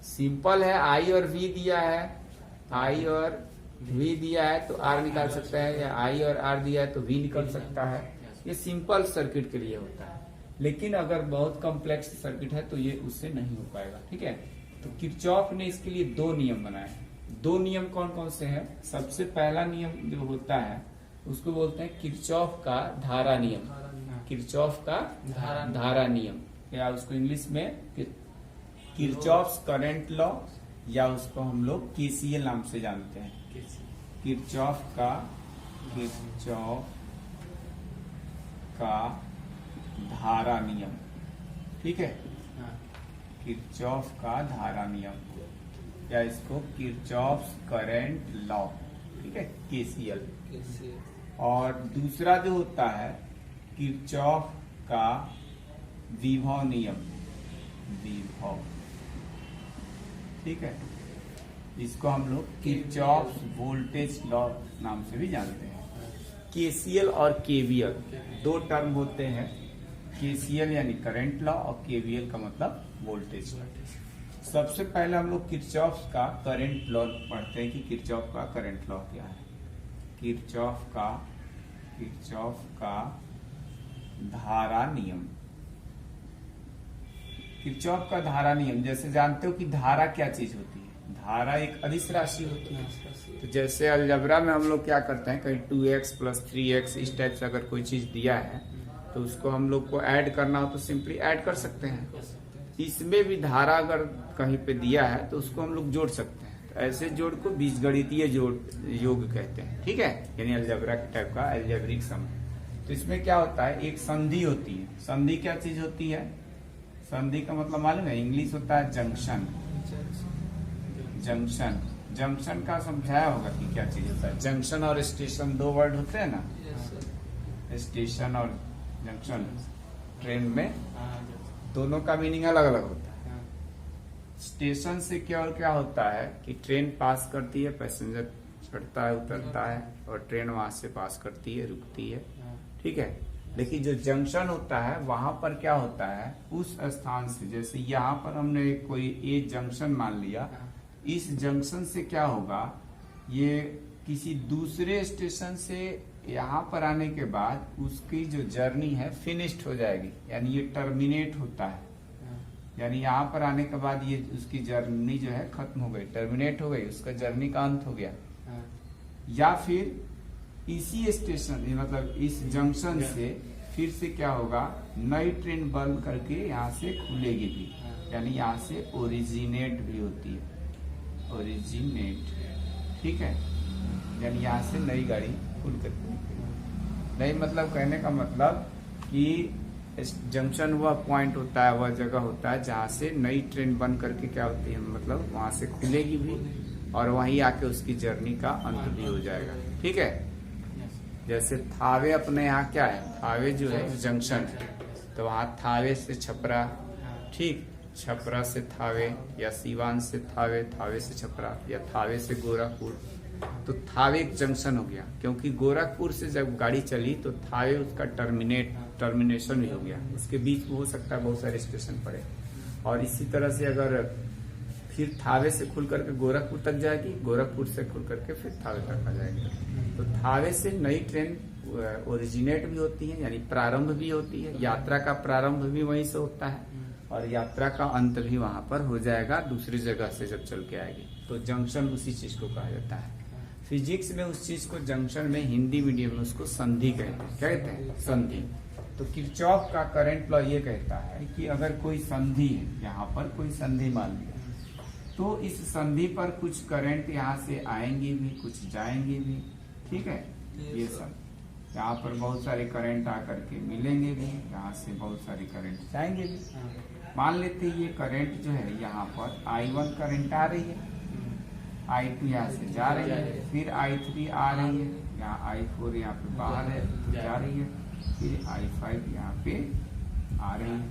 Simple है, आई और we दिया है, आई और वी दिया है तो आर निकाल सकता है, या आई और आर दिया है तो वी निकल सकता है। ये सिंपल सर्किट के लिए होता है, लेकिन अगर बहुत कॉम्प्लेक्स सर्किट है तो ये उससे नहीं हो पाएगा। ठीक है, तो किरचॉफ ने इसके लिए दो नियम बनाए हैं। दो नियम कौन कौन से हैं? सबसे पहला नियम जो होता है उसको बोलते हैं किरचॉफ का धारा नियम। किरचॉफ का धारा नियम, या उसको इंग्लिश में किरचॉफ्स करंट लॉ, या उसको हम लोग केसीएल नाम से जानते हैं। किरचॉफ का धारा नियम। ठीक है, किरचॉफ का धारा नियम, या इसको किरचॉफ्स करंट लॉ। ठीक है, केसीएल। और दूसरा जो होता है किरचॉफ का विभव नियम, विभव। ठीक है, इसको हम लोग किरचॉफ्स वोल्टेज लॉ नाम से भी जानते हैं। केसीएल और केवीएल दो टर्म होते हैं। केसीएल यानी करंट लॉ और केवीएल का मतलब वोल्टेज। सबसे पहले हम लोग किरचॉफ का करंट लॉ पढ़ते हैं कि किरचॉफ का करंट लॉ क्या है। किरचॉफ का धारा नियम। किरचॉफ का धारा नियम, जैसे जानते हो कि धारा क्या चीज होती है? धारा एक अदिश राशि होती है। तो जैसे अलजबरा में हम लोग क्या करते हैं, कहीं 2x + 3x इस टाइप से अगर कोई चीज दिया है तो उसको हम लोग को ऐड करना हो तो सिंपली ऐड कर सकते हैं। इसमें भी धारा अगर कहीं पे दिया है तो उसको हम लोग जोड़ सकते हैं। तो ऐसे जोड़ को बीजगणितीय जोड़ योग कहते हैं। ठीक है, यानी अलजबरा के टाइप का अलजेब्रिक सम। तो इसमें क्या होता है, एक संधि होती है। संधि क्या चीज होती है? संधि का मतलब मालूम है? इंग्लिश होता है जंक्शन। जंक्शन, जंक्शन का समझाया होगा कि क्या चीज होता है। जंक्शन और स्टेशन दो वर्ड होते हैं ना, स्टेशन और जंक्शन। ट्रेन में दोनों का मीनिंग अलग अलग होता है। स्टेशन से क्या होता है कि ट्रेन पास करती है, पैसेंजर चढ़ता है उतरता है, और ट्रेन वहां से पास करती है, रुकती है। ठीक है, लेकिन जो जंक्शन होता है वहां पर क्या होता है, उस स्थान से, जैसे यहाँ पर हमने कोई ए जंक्शन मान लिया, इस जंक्शन से क्या होगा, ये किसी दूसरे स्टेशन से यहाँ पर आने के बाद उसकी जो जर्नी है फिनिश्ड हो जाएगी, यानी ये टर्मिनेट होता है। यानी यहाँ पर आने के बाद ये उसकी जर्नी जो है खत्म हो गई, टर्मिनेट हो गई, उसका जर्नी का अंत हो गया। या फिर इसी स्टेशन मतलब इस जंक्शन से फिर से क्या होगा, नई ट्रेन बन करके यहाँ से खुलेगी भी, यानी यहाँ से ओरिजिनेट भी होती है। ओरिजिनेट, ठीक है, यानी यहाँ से नई गाड़ी खुल करके नहीं, मतलब कहने का मतलब कि जंक्शन वह पॉइंट होता है, वह जगह होता है जहाँ से नई ट्रेन बन करके क्या होती है, मतलब वहां से खुलेगी भी और वहीं आके उसकी जर्नी का अंत भी हो जाएगा। ठीक है, जैसे थावे अपने यहाँ क्या है, थावे जो है जंक्शन है, तो वहाँ थावे से छपरा, ठीक, छपरा से थावे, या सीवान से थावे, थावे से छपरा, या थावे से गोरखपुर। तो थावे एक जंक्शन हो गया, क्योंकि गोरखपुर से जब गाड़ी चली तो थावे उसका टर्मिनेशन भी हो गया। उसके बीच में हो सकता है बहुत सारे स्टेशन पड़े, और इसी तरह से अगर फिर थावे से खुल करके गोरखपुर तक जाएगी, गोरखपुर से खुल करके फिर थावे तक आ जाएगी। तो थावे से नई ट्रेन ओरिजिनेट भी होती है, यानी प्रारंभ भी होती है। यात्रा का प्रारंभ भी वहीं से होता है और यात्रा का अंत भी वहां पर हो जाएगा दूसरी जगह से जब चल के आएगी। तो जंक्शन उसी चीज को कहा जाता है। फिजिक्स में उस चीज को जंक्शन में, हिंदी मीडियम में उसको संधि कहते हैं। क्या कहते हैं? संधि। तो किरचॉफ का करंट लॉ ये कहता है कि अगर कोई संधि है, यहाँ पर कोई संधि मान लिया, तो इस संधि पर कुछ करंट यहाँ से आएंगे भी, कुछ जाएंगे भी। ठीक है, ये सब यहाँ पर बहुत सारे करंट आकर के मिलेंगे भी, यहाँ से बहुत सारे करंट जाएंगे भी। मान लेते ये करंट जो है यहाँ पर I1 करंट आ रही है, I2 यहाँ से जा रही है, फिर I3 आ रही है, यहाँ I4 यहाँ पे बाहर है जा रही है, फिर I5 यहाँ पे आ रही है।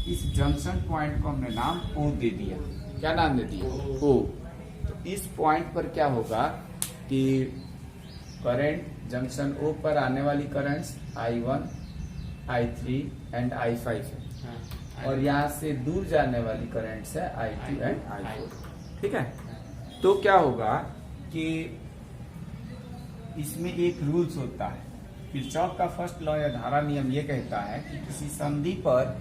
इस जंक्शन पॉइंट को हमने नाम O दे दिया। क्या नाम दे दिया? O। तो इस पॉइंट पर क्या होगा कि करंट जंक्शन O पर आने वाली currents I1, I3 and I5 है। और यहाँ से दूर जाने वाली करंट्स है I2 एंड I4। ठीक है, तो क्या होगा कि इसमें एक रूल्स होता है, किरचॉफ का फर्स्ट लॉ या धारा नियम ये कहता है कि किसी संधि पर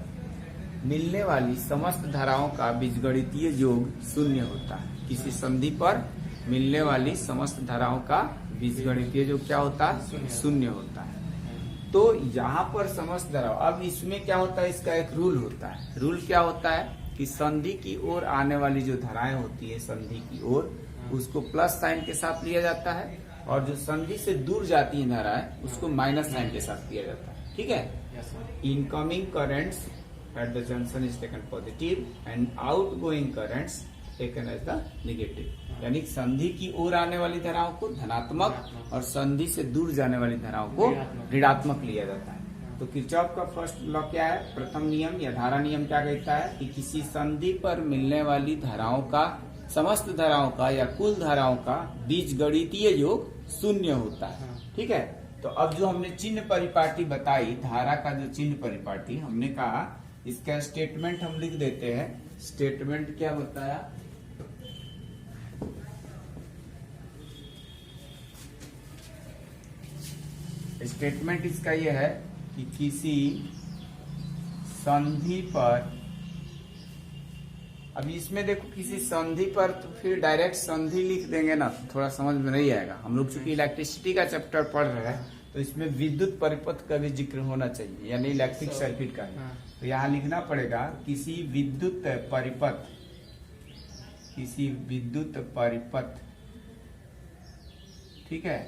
मिलने वाली समस्त धाराओं का बीजगणितीय योग शून्य होता है। किसी संधि पर मिलने वाली समस्त धाराओं का बीजगणितीय योग क्या होता है? शून्य होता है। तो यहाँ पर समस्त धाराओं, अब इसमें क्या होता है, इसका एक रूल होता है। रूल क्या होता है कि संधि की ओर आने वाली जो धाराएं होती है संधि की ओर, उसको प्लस साइन के साथ लिया जाता है, और जो संधि से दूर जाती है धाराएं उसको माइनस साइन के साथ लिया जाता है। ठीक है, incoming currents at the junction is taken positive and outgoing currents taken as the negative, यानी संधि की ओर आने वाली धाराओं को धनात्मक और संधि से दूर जाने वाली धाराओं को ऋणात्मक लिया जाता है। तो किरचॉफ का फर्स्ट लॉ क्या है? प्रथम नियम या धारा नियम क्या कहता है कि किसी संधि पर मिलने वाली धाराओं का, समस्त धाराओं का या कुल धाराओं का बीजगणितीय योग शून्य होता है। ठीक है, तो अब जो हमने चिन्ह परिपाटी बताई, धारा का जो चिन्ह परिपाटी, हमने कहा इसका स्टेटमेंट हम लिख देते हैं। स्टेटमेंट क्या बताया? स्टेटमेंट इसका यह है कि किसी संधि पर, अभी इसमें देखो किसी संधि पर, तो फिर डायरेक्ट संधि लिख देंगे ना तो थोड़ा समझ में नहीं आएगा। हम लोग चूंकि इलेक्ट्रिसिटी का चैप्टर पढ़ रहे हैं तो इसमें विद्युत परिपथ का भी जिक्र होना चाहिए, यानी इलेक्ट्रिक सर्किट का है। तो यहाँ लिखना पड़ेगा किसी विद्युत परिपथ, किसी विद्युत परिपथ, ठीक है,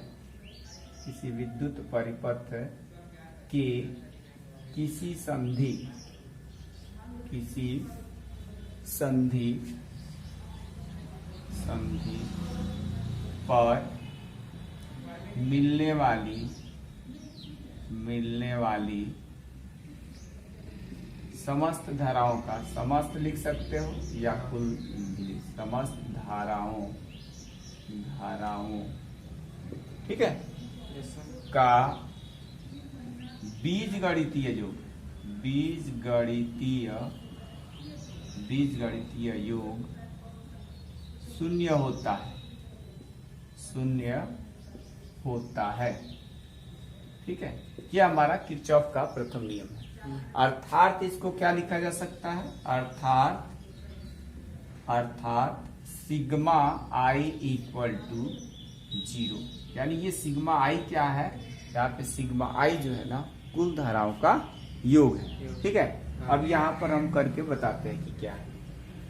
किसी विद्युत परिपथ के किसी संधि, किसी संधि पर मिलने वाली समस्त धाराओं का, समस्त लिख सकते हो या कुल, समस्त धाराओं ठीक है का बीजगणितीय योग, बीजगणितीय योग शून्य होता है। ठीक है, यह हमारा किरचॉफ का प्रथम नियम है। अर्थात इसको क्या लिखा जा सकता है? अर्थात सिग्मा आई इक्वल टू 0, यानी ये सिग्मा आई क्या है? यहाँ पे सिग्मा आई जो है ना कुल धाराओं का योग है। ठीक है, अब यहाँ पर हम करके बताते हैं कि क्या है।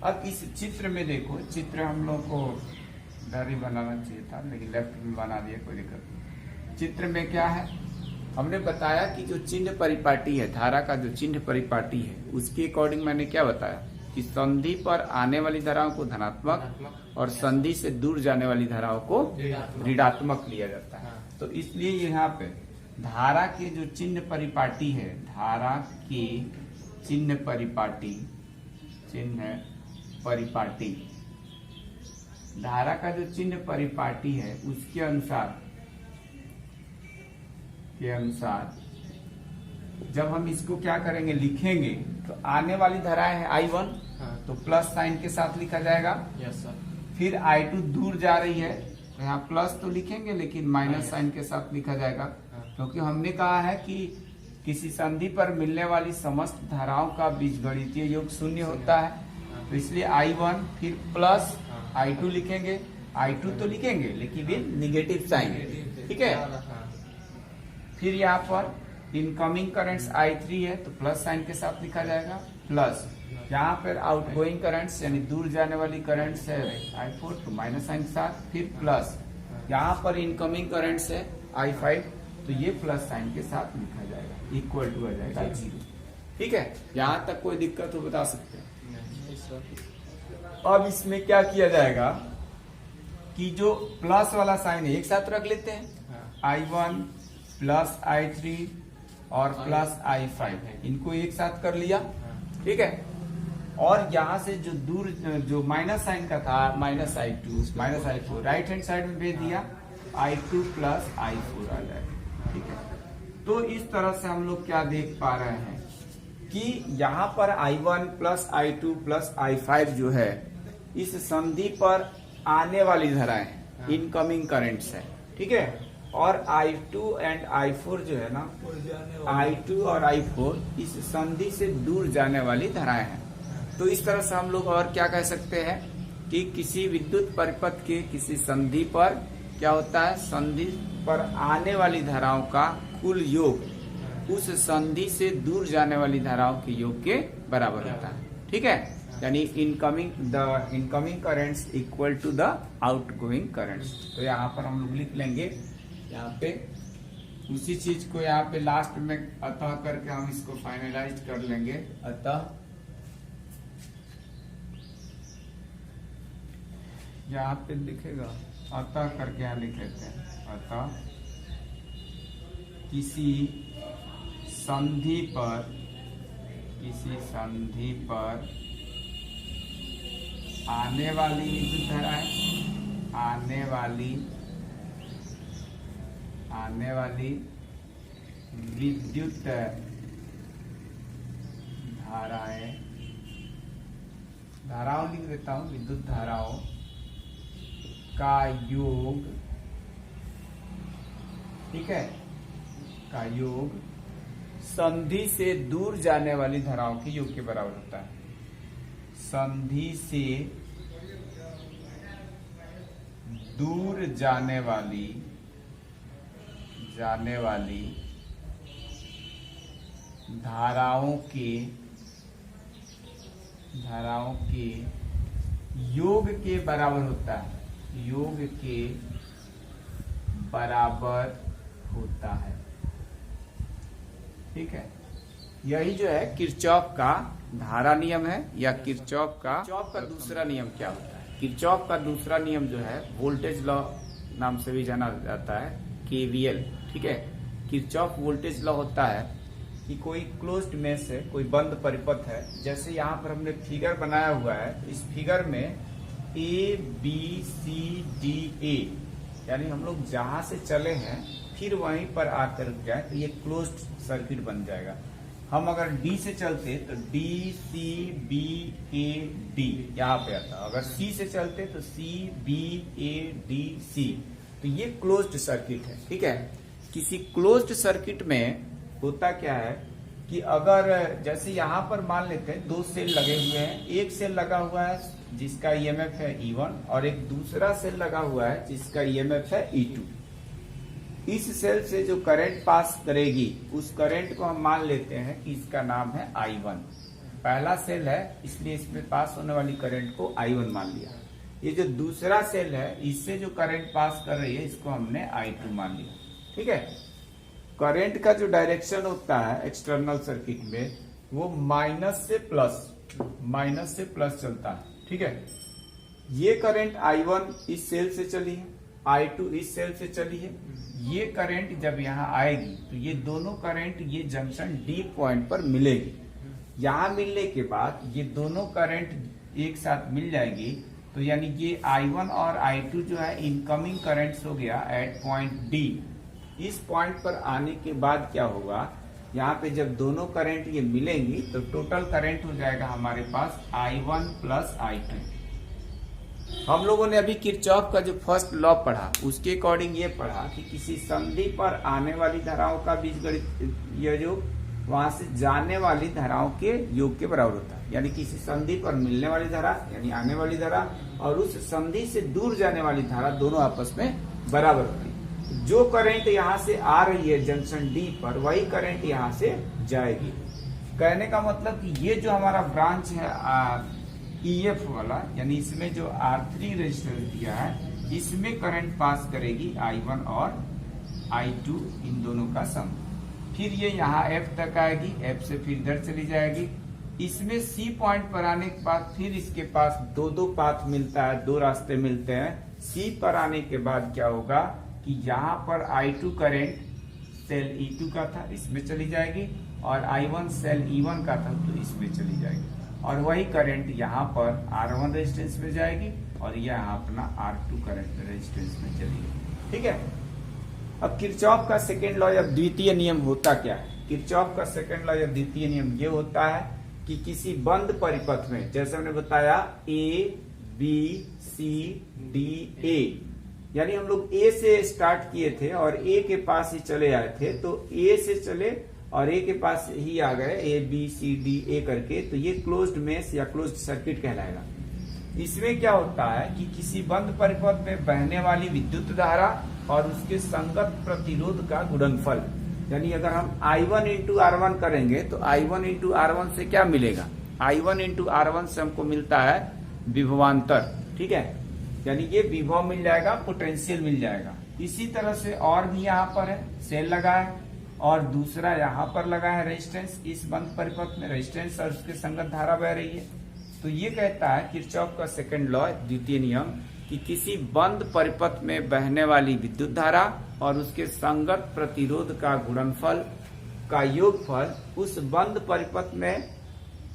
अब इस चित्र में देखो, चित्र हम लोग को इधर ही बनाना चाहिए था लेकिन लेफ्ट में बना दिया, कोई दिक्कत नहीं। चित्र में क्या है? हमने बताया कि जो चिन्ह परिपाटी है, धारा का जो चिन्ह परिपाटी है, उसके अकॉर्डिंग मैंने क्या बताया कि संधि पर आने वाली धाराओं को धनात्मक और संधि से दूर जाने वाली धाराओं को ऋणात्मक लिया जाता है। तो इसलिए यहाँ पे धारा के जो चिन्ह परिपाटी है, धारा के चिन्ह परिपाटी, धारा का जो चिन्ह परिपाटी है उसके अनुसार जब हम इसको क्या करेंगे, लिखेंगे, तो आने वाली धाराएं है I1, तो प्लस साइन के साथ लिखा जाएगा। Yes sir. फिर I2 दूर जा रही है तो यहाँ प्लस तो लिखेंगे लेकिन माइनस साइन के साथ लिखा जाएगा, क्योंकि हमने कहा है कि किसी संधि पर मिलने वाली समस्त धाराओं का बीजगणितीय योग शून्य होता है। तो इसलिए I1 फिर प्लस I2 लिखेंगे, I2 तो लिखेंगे लेकिन विद निगेटिव साइन। ठीक है, फिर यहाँ पर इनकमिंग करंट्स I3 है तो प्लस साइन के साथ लिखा जाएगा, प्लस यहाँ पर आउटगोइंग करंट्स यानी दूर जाने वाली करंट्स है I4 तो माइनस साइन के साथ, फिर प्लस यहाँ पर इनकमिंग करंट्स है I5 तो ये प्लस साइन के साथ लिखा जाएगा, इक्वल टू आ जाएगा 0। ठीक है, यहाँ तक कोई दिक्कत हो बता सकते हैं। अब इसमें क्या किया जाएगा कि जो प्लस वाला साइन है एक साथ रख लेते हैं, I1 प्लस I3 और प्लस I5, इनको एक साथ कर लिया। ठीक है, और यहाँ से जो दूर जो माइनस साइन का था, minus I2 minus I4 right hand side में भेज दिया, I2 प्लस I4 आ जाएगा। ठीक है, तो इस तरह से हम लोग क्या देख पा रहे हैं कि यहाँ पर I1 plus I2 plus I5 जो है इस संधि पर आने वाली धाराएं इनकमिंग करंट्स है, ठीक है। और I2 एंड I4 जो है ना, I2 और I4 इस संधि से दूर जाने वाली धाराएं हैं। तो इस तरह से हम लोग और क्या कह सकते हैं कि किसी विद्युत परिपथ के किसी संधि पर क्या होता है, संधि पर आने वाली धाराओं का कुल योग उस संधि से दूर जाने वाली धाराओं के योग के बराबर होता है, ठीक है। यानी incoming currents equal to the outgoing currents. तो यहाँ पर हम लोग लिख लेंगे, यहाँ पे उसी चीज को यहाँ पे लास्ट में अतः करके हम इसको फाइनलाइज कर लेंगे। अतः यहाँ पे लिखेगा, अतः करके यहाँ लिख लेते हैं। अतः किसी संधि पर आने वाली विद्युत धाराएं, आने वाली विद्युत धाराओं लिख देता हूं, विद्युत धाराओं का योग, ठीक है, का योग संधि से दूर जाने वाली धाराओं के योग के बराबर होता है। संधि से दूर जाने वाली धाराओं के योग के बराबर होता है, योग के बराबर होता है, ठीक है। यही जो है किरचॉफ का धारा नियम है, या किरचॉफ का दूसरा नियम क्या होता है। किरचॉफ का दूसरा नियम जो है वोल्टेज लॉ नाम से भी जाना जाता है, केवीएल, ठीक है। किरचॉफ वोल्टेज लॉ होता है कि कोई क्लोज्ड मेश है, कोई बंद परिपथ है। जैसे यहाँ पर हमने फिगर बनाया हुआ है, इस फिगर में A B C D A, यानी हम लोग जहां से चले हैं फिर वहीं पर आकर रुक जाए तो ये क्लोज्ड सर्किट बन जाएगा। हम अगर D से चलते तो D C B A D यहाँ पे आता, अगर C से चलते तो C B A D C, तो ये क्लोज्ड सर्किट है, ठीक है। किसी क्लोज्ड सर्किट में होता क्या है कि अगर जैसे यहाँ पर मान लेते हैं 2 सेल लगे हुए हैं, एक सेल लगा हुआ है जिसका ईएमएफ है E1 और एक दूसरा सेल लगा हुआ है जिसका ईएमएफ है E2। इस सेल से जो करंट पास करेगी उस करंट को हम मान लेते हैं कि इसका नाम है I1। पहला सेल है इसलिए इसमें पास होने वाली करंट को I1 मान लिया। ये जो दूसरा सेल है इससे जो करंट पास कर रही है इसको हमने I2 मान लिया, ठीक है। करंट का जो डायरेक्शन होता है एक्सटर्नल सर्किट में वो माइनस से प्लस चलता है, ठीक है। ये करंट I1 इस सेल से चली है, I2 इस सेल से चली है। ये करंट जब यहाँ आएगी तो ये दोनों करंट ये जंक्शन D पॉइंट पर मिलेगी। यहाँ मिलने के बाद ये दोनों करंट एक साथ मिल जाएगी, तो यानी ये I1 और I2 जो है इनकमिंग करंट्स हो गया एट पॉइंट D। इस पॉइंट पर आने के बाद क्या होगा, यहाँ पे जब दोनों करंट ये मिलेंगी तो टोटल करंट हो जाएगा हमारे पास I1 प्लस I2। हम लोगों ने अभी किरचॉफ का जो फर्स्ट लॉ पढ़ा उसके अकॉर्डिंग ये पढ़ा कि किसी संधि पर आने वाली धाराओं का बीजगणित योग वहां से जाने वाली धाराओं के योग के बराबर होता है। यानी किसी संधि पर मिलने वाली धारा यानी आने वाली धारा और उस संधि से दूर जाने वाली धारा दोनों आपस में बराबर होती है। जो करंट यहाँ से आ रही है जंक्शन D पर वही करंट यहाँ से जाएगी। कहने का मतलब कि ये जो हमारा ब्रांच है EF वाला, यानी इसमें जो R3 रेजिस्टेंस दिया है इसमें करंट पास करेगी I1 और I2 इन दोनों का सम। फिर ये यहाँ F तक आएगी, F से फिर इधर चली जाएगी। इसमें C पॉइंट पर आने के बाद फिर इसके पास दो पाथ मिलता है, 2 रास्ते मिलते हैं। C पर आने के बाद क्या होगा कि यहाँ पर I2 करंट सेल E2 का था इसमें चली जाएगी और I1 सेल E1 का था तो इसमें चली जाएगी, और वही करंट यहाँ पर R1 रेजिस्टेंस में जाएगी और यहाँ अपना R2 करंट रेजिस्टेंस में चली जाएगी, ठीक है। अब किरचॉफ का सेकेंड लॉ या द्वितीय नियम होता क्या है। किरचॉफ का सेकंड लॉ या द्वितीय नियम ये होता है कि किसी बंद परिपथ में, जैसे हमने बताया A B C D A, यानी हम लोग ए से स्टार्ट किए थे और ए के पास ही चले आए थे, तो ए से चले और ए के पास ही आ गए, A B C D A करके, तो ये क्लोज्ड मेश या क्लोज्ड सर्किट कहलाएगा। इसमें क्या होता है कि किसी बंद परिपथ में बहने वाली विद्युत धारा और उसके संगत प्रतिरोध का गुणनफल, यानी अगर हम I1 इंटू R1 करेंगे तो I1 इंटू R1 से क्या मिलेगा, I1 इंटू R1 से हमको मिलता है विभवांतर, ठीक है, यानी ये विभव मिल जाएगा, पोटेंशियल मिल जाएगा। इसी तरह से और भी यहाँ पर है, सेल लगा है और दूसरा यहाँ पर लगा है रेजिस्टेंस, इस बंद परिपथ में रेजिस्टेंस और उसके संगत धारा बह रही है। तो ये कहता है किरचॉफ का सेकंड लॉ द्वितीय नियम कि किसी बंद परिपथ में बहने वाली विद्युत धारा और उसके संगत प्रतिरोध का गुणनफल का योगफल उस बंद परिपथ में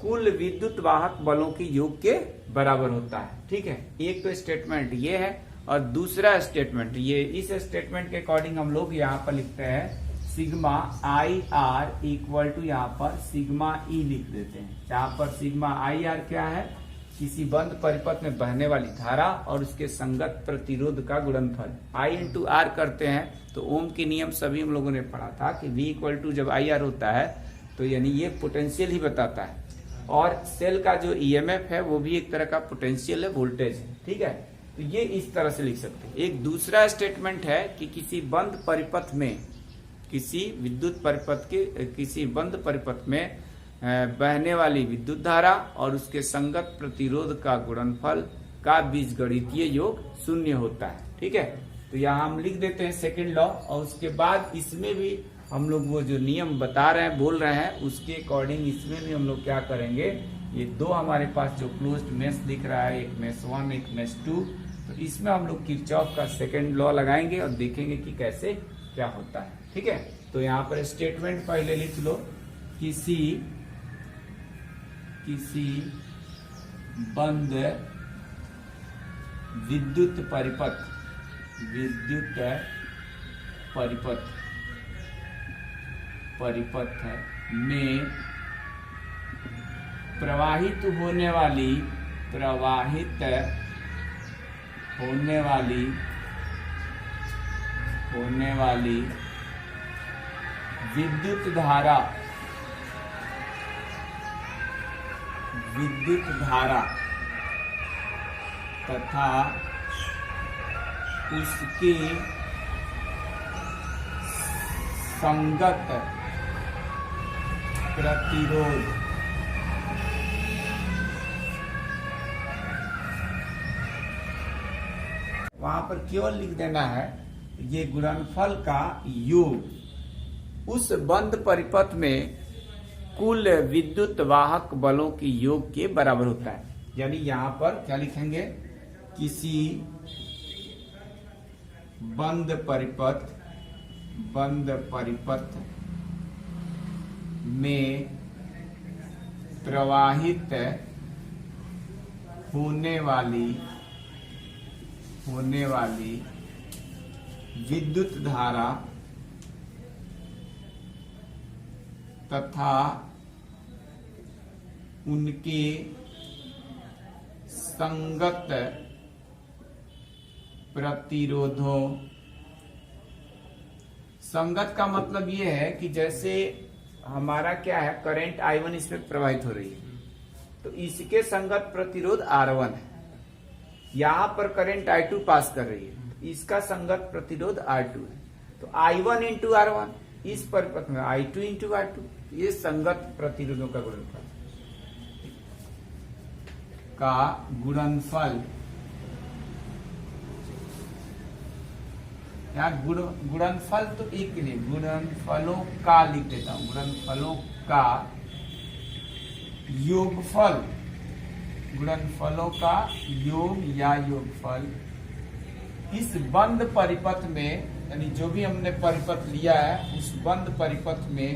कुल विद्युत वाहक बलों के योग के बराबर होता है। ठीक है, एक तो स्टेटमेंट ये है और दूसरा स्टेटमेंट ये, इस स्टेटमेंट के अकॉर्डिंग हम लोग यहाँ पर लिखते हैं sigma I R equal to यहाँ पर सिग्मा ई लिख देते हैं। यहाँ पर सिग्मा आई आर क्या है, किसी बंद परिपथ में बहने वाली धारा और उसके संगत प्रतिरोध का गुणनफल। आई इंटू आर करते हैं तो ओम के नियम सभी हम लोगों ने पढ़ा था कि V इक्वल टू जब आई आर होता है तो यानी ये पोटेंशियल ही बताता है, और सेल का जो EMF है वो भी एक तरह का पोटेंशियल है, वोल्टेज है। ठीक है, तो ये इस तरह से लिख सकते हैं। एक दूसरा स्टेटमेंट है कि किसी बंद परिपथ में, किसी विद्युत परिपथ के, किसी बंद परिपथ में बहने वाली विद्युत धारा और उसके संगत प्रतिरोध का गुणनफल का बीजगणितीय योग शून्य होता है। ठीक है, तो यहाँ हम लिख देते हैं सेकंड लॉ, और उसके बाद इसमें भी हम लोग वो जो नियम बता रहे हैं, बोल रहे हैं, उसके अकॉर्डिंग इसमें भी हम लोग क्या करेंगे, ये दो हमारे पास जो क्लोज्ड मेश दिख रहा है, एक मेश 1 एक मेश 2, तो इसमें हम लोग किरचॉफ का सेकंड लॉ लगाएंगे और देखेंगे कि कैसे क्या होता है। ठीक है, तो यहाँ पर स्टेटमेंट पहले लिख लो, किसी बंद विद्युत परिपथ में प्रवाहित होने वाली विद्युत धारा तथा उसके संगत प्रतिरोध वहां पर केवल लिख देना है ये गुणनफल का योग उस बंद परिपथ में कुल विद्युत वाहक बलों की योग के बराबर होता है। यानी यहाँ पर क्या लिखेंगे, किसी बंद परिपथ में प्रवाहित होने वाली विद्युत धारा तथा उनके संगत प्रतिरोधों, संगत का मतलब ये है कि जैसे हमारा क्या है, करंट I1 इसमें प्रवाहित हो रही है तो इसके संगत प्रतिरोध R1 है, यहाँ पर करंट I2 पास कर रही है तो इसका संगत प्रतिरोध R2 है। तो I1 इंटू R1, इस परिपथ में I2 इंटू R2, ये संगत प्रतिरोधों का गुणनफल यहाँ गुणनफल तो एक नहीं, गुणनफलों का लिख देता हूं, गुणनफलों का योगफल, गुणनफलों का योग या योगफल इस बंद परिपथ में, यानी जो भी हमने परिपथ लिया है उस बंद परिपथ में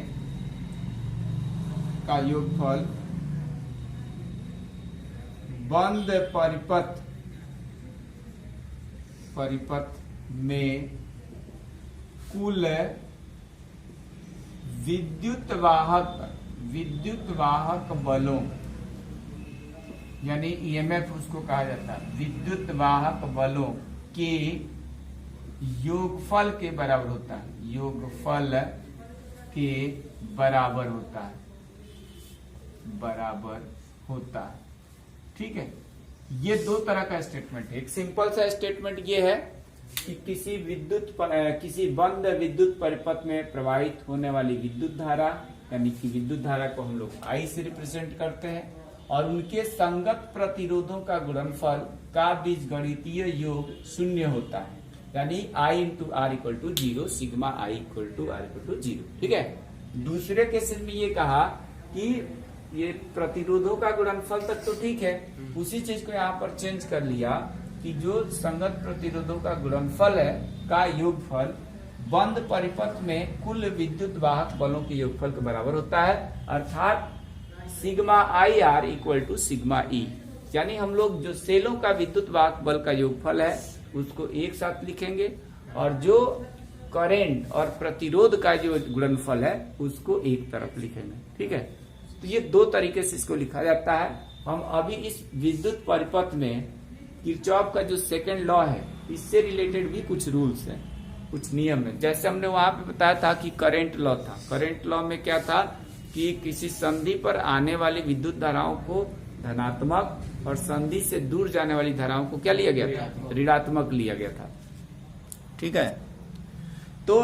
का योगफल बंद परिपथ में कुल विद्युत वाहक बलों यानी ईएमएफ उसको कहा जाता है, विद्युत वाहक बलों के योगफल के बराबर होता है, योगफल के बराबर होता है, बराबर होता है। ठीक है, ये दो तरह का स्टेटमेंट है। एक सिंपल सा स्टेटमेंट ये है कि किसी बंद विद्युत परिपथ में प्रवाहित होने वाली विद्युत धारा, यानी कि विद्युत धारा को हम लोग I से रिप्रेजेंट करते हैं, और उनके संगत प्रतिरोधों का गुणनफल का बीजगणितीय योग शून्य होता है, यानी I into R equal to 0, sigma I equal to R equal to 0। ठीक है, दूसरे केसेस में ये कहा कि ये प्रतिरोधों का गुणनफल तक तो ठीक है, उसी चीज को यहाँ पर चेंज कर लिया कि जो संगत प्रतिरोधों का गुणनफल है का योगफल बंद परिपथ में कुल विद्युत वाहक बलों के योगफल के बराबर होता है, अर्थात sigma I R equal to sigma E. यानी हम लोग जो सेलों का विद्युत वाहक बल का योगफल है उसको एक साथ लिखेंगे, और जो करंट और प्रतिरोध का जो गुणनफल है उसको एक तरफ लिखेंगे। ठीक है, तो ये दो तरीके से इसको लिखा जाता है। हम अभी इस विद्युत परिपथ में किरचॉफ का जो सेकंड लॉ है इससे रिलेटेड भी कुछ रूल्स हैं, कुछ नियम है। जैसे हमने वहां पे बताया था कि करंट लॉ था, करंट लॉ में क्या था कि किसी संधि पर आने वाली विद्युत धाराओं को धनात्मक और संधि से दूर जाने वाली धाराओं को क्या लिया गया था, ऋणात्मक लिया गया था। ठीक है, तो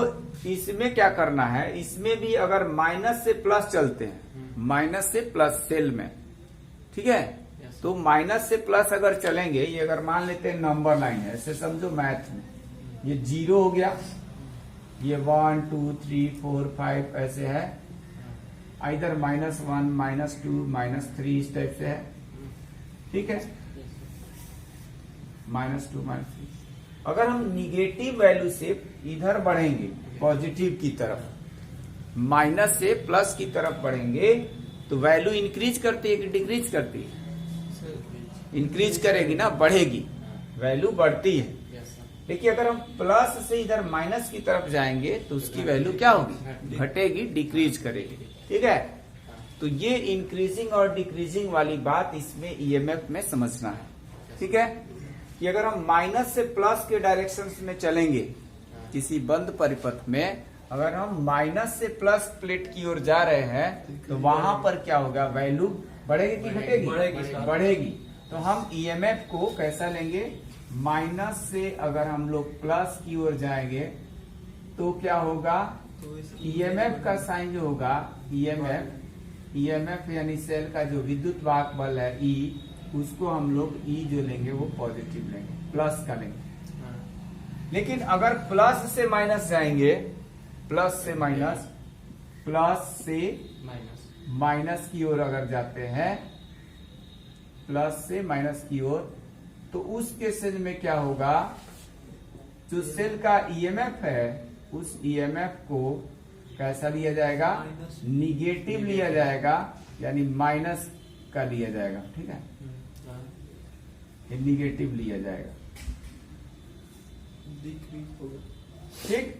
इसमें क्या करना है, इसमें भी अगर माइनस से प्लस चलते हैं, माइनस से प्लस सेल में, ठीक है, तो माइनस से प्लस अगर चलेंगे, ये अगर मान लेते हैं नंबर लाइन है, ऐसे समझो मैथ में, ये 0 हो गया, ये 1 2 3 4 5 ऐसे है, इधर -1 -2 -3 इस टाइप से है। ठीक है, -2 -3। अगर हम निगेटिव वैल्यू से इधर बढ़ेंगे पॉजिटिव की तरफ, माइनस से प्लस की तरफ बढ़ेंगे, तो वैल्यू इंक्रीज करती है कि डिक्रीज करती है? इंक्रीज करेगी ना, बढ़ेगी, वैल्यू बढ़ती है। लेकिन अगर हम प्लस से इधर माइनस की तरफ जाएंगे तो उसकी वैल्यू क्या होगी, घटेगी, डिक्रीज करेगी। ठीक है, तो ये इंक्रीजिंग और डिक्रीजिंग वाली बात इसमें ईएमएफ में समझना है। ठीक है, कि अगर हम माइनस से प्लस के डायरेक्शन में चलेंगे किसी बंद परिपथ में, अगर हम माइनस से प्लस प्लेट की ओर जा रहे हैं तो वहां पर क्या होगा, वैल्यू बढ़ेगी कि घटेगी? बढ़ेगी। तो हम ईएमएफ को कैसा लेंगे, माइनस से अगर हम लोग प्लस की ओर जाएंगे तो क्या होगा, ईएमएफ का साइन जो होगा, ईएमएफ यानी सेल का जो विद्युत वाहक बल है ई, उसको हम लोग ई जो लेंगे वो पॉजिटिव लेंगे, प्लस का लेंगे। लेकिन अगर प्लस से माइनस जाएंगे, प्लस से माइनस, प्लस से माइनस की ओर अगर जाते हैं, प्लस से माइनस की ओर, तो उस केसेस में क्या होगा, जो सेल का ईएमएफ है उस ईएमएफ को कैसा लिया जाएगा, निगेटिव लिया जाएगा, यानी माइनस का लिया जाएगा। ठीक है, ये निगेटिव लिया जाएगा। ठीक,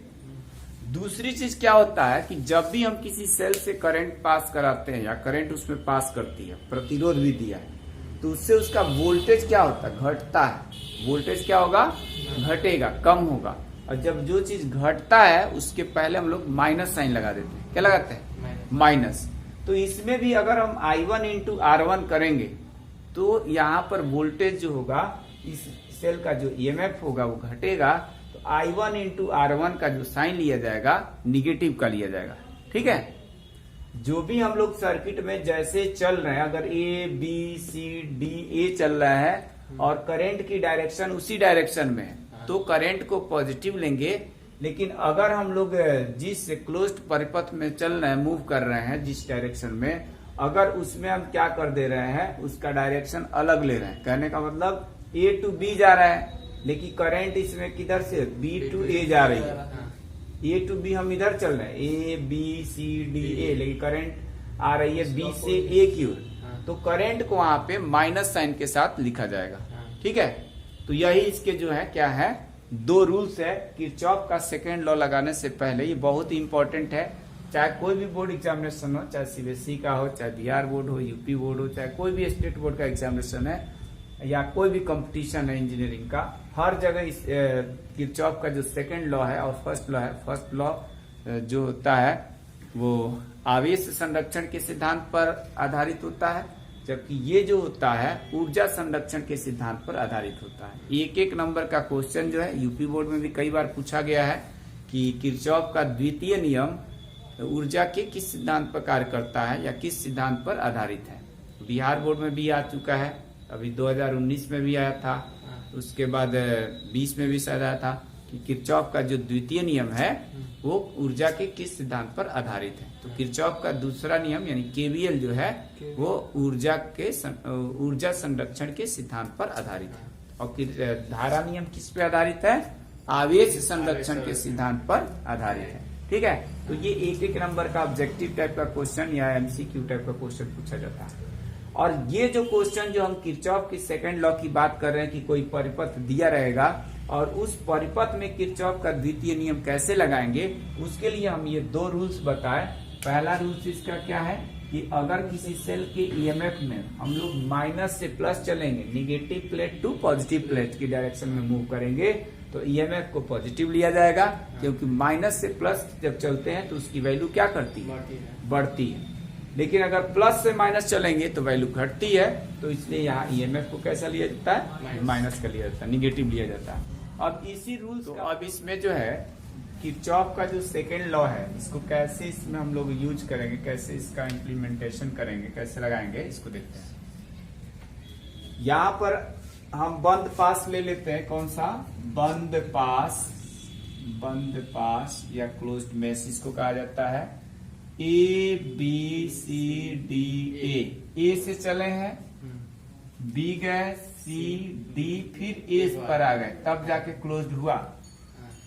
दूसरी चीज क्या होता है कि जब भी हम किसी सेल से करंट पास कराते हैं या करंट उसमें पास करती है, प्रतिरोध भी दिया है, तो उससे उसका वोल्टेज क्या होता है, घटता है। वोल्टेज क्या होगा, घटेगा, कम होगा। और जब जो चीज घटता है उसके पहले हम लोग माइनस साइन लगा देते हैं। क्या लगाते हैं, माइनस। तो इसमें भी अगर हम I1 इंटू R1 करेंगे तो यहाँ पर वोल्टेज जो होगा, इस सेल का जो ईएमएफ होगा वो घटेगा, तो I1 इंटू R1 का जो साइन लिया जाएगा निगेटिव का लिया जाएगा। ठीक है, जो भी हम लोग सर्किट में जैसे चल रहे हैं, अगर A B C D A चल रहा है और करंट की डायरेक्शन उसी डायरेक्शन में है तो करंट को पॉजिटिव लेंगे। लेकिन अगर हम लोग जिस क्लोज्ड परिपथ में चल रहे हैं, मूव कर रहे हैं जिस डायरेक्शन में, अगर उसमें हम क्या कर दे रहे हैं, उसका डायरेक्शन अलग ले रहे हैं, कहने का मतलब A टू B जा रहा है, लेकिन करंट इसमें किधर से B टू A जा रही है। A टू B हम इधर चल रहे हैं, A B C D A, लेकिन करंट आ रही है B से A की ओर, तो करंट को वहां पे माइनस साइन के साथ लिखा जाएगा। ठीक है, तो यही इसके जो है क्या है, दो रूल्स है किरचॉफ का सेकेंड लॉ लगाने से पहले। ये बहुत ही इंपॉर्टेंट है, चाहे कोई भी बोर्ड एग्जामिनेशन हो, चाहे सीबीएसई का हो, चाहे बिहार बोर्ड हो, यूपी बोर्ड हो, चाहे कोई भी स्टेट बोर्ड का एग्जामिनेशन है या कोई भी कंपटीशन है इंजीनियरिंग का, हर जगह इस किरचॉफ का जो सेकंड लॉ है और फर्स्ट लॉ है, फर्स्ट लॉ जो होता है वो आवेश संरक्षण के सिद्धांत पर आधारित होता है, जबकि ये जो होता है ऊर्जा संरक्षण के सिद्धांत पर आधारित होता है। एक एक नंबर का क्वेश्चन जो है यूपी बोर्ड में भी कई बार पूछा गया है कि किरचॉफ का द्वितीय नियम ऊर्जा के किस सिद्धांत पर कार्य करता है या किस सिद्धांत पर आधारित है। बिहार बोर्ड में भी आ चुका है, अभी 2019 में भी आया था, उसके बाद 20 में भी शायद आया था कि किरचॉफ का जो द्वितीय नियम है वो ऊर्जा के किस सिद्धांत पर आधारित है। तो किरचॉफ का दूसरा नियम यानी केवीएल जो है वो ऊर्जा संरक्षण के सिद्धांत पर आधारित है, और धारा नियम किस पे आधारित है? आवेश संरक्षण के सिद्धांत पर आधारित है। ठीक है, तो ये एक एक नंबर का ऑब्जेक्टिव टाइप का क्वेश्चन या एमसीक्यू टाइप का क्वेश्चन पूछा जाता है। और ये जो क्वेश्चन जो हम किरचॉफ की सेकंड लॉ की बात कर रहे हैं कि कोई परिपथ दिया रहेगा और उस परिपथ में किरचॉफ का द्वितीय नियम कैसे लगाएंगे, उसके लिए हम ये दो रूल्स बताए। पहला रूल्स इसका क्या है कि अगर किसी सेल के ईएमएफ में हम लोग माइनस से प्लस चलेंगे, negative plate to positive plate की डायरेक्शन में मूव करेंगे, तो ईएमएफ को पॉजिटिव लिया जाएगा, क्योंकि माइनस से प्लस जब चलते हैं तो उसकी वैल्यू क्या करती है? बढ़ती है। लेकिन अगर प्लस से माइनस चलेंगे तो वैल्यू घटती है, तो इसलिए यहाँ ईएमएफ को कैसा लिया जाता है? माइनस का लिया जाता है, निगेटिव लिया जाता है। अब इसी रूल्स तो अब इसमें जो है किरचॉफ का जो सेकेंड लॉ है इसको कैसे इसमें हम लोग यूज करेंगे, कैसे इसका इम्प्लीमेंटेशन करेंगे, कैसे लगाएंगे, इसको देखते हैं। यहाँ पर हम बंद पास ले लेते हैं। कौन सा? बंद पास या क्लोज्ड मेश इसको कहा जाता है। A B C D A से चले हैं, बी गए, सी डी, फिर ए पर आ गए, तब जाके क्लोज्ड हुआ।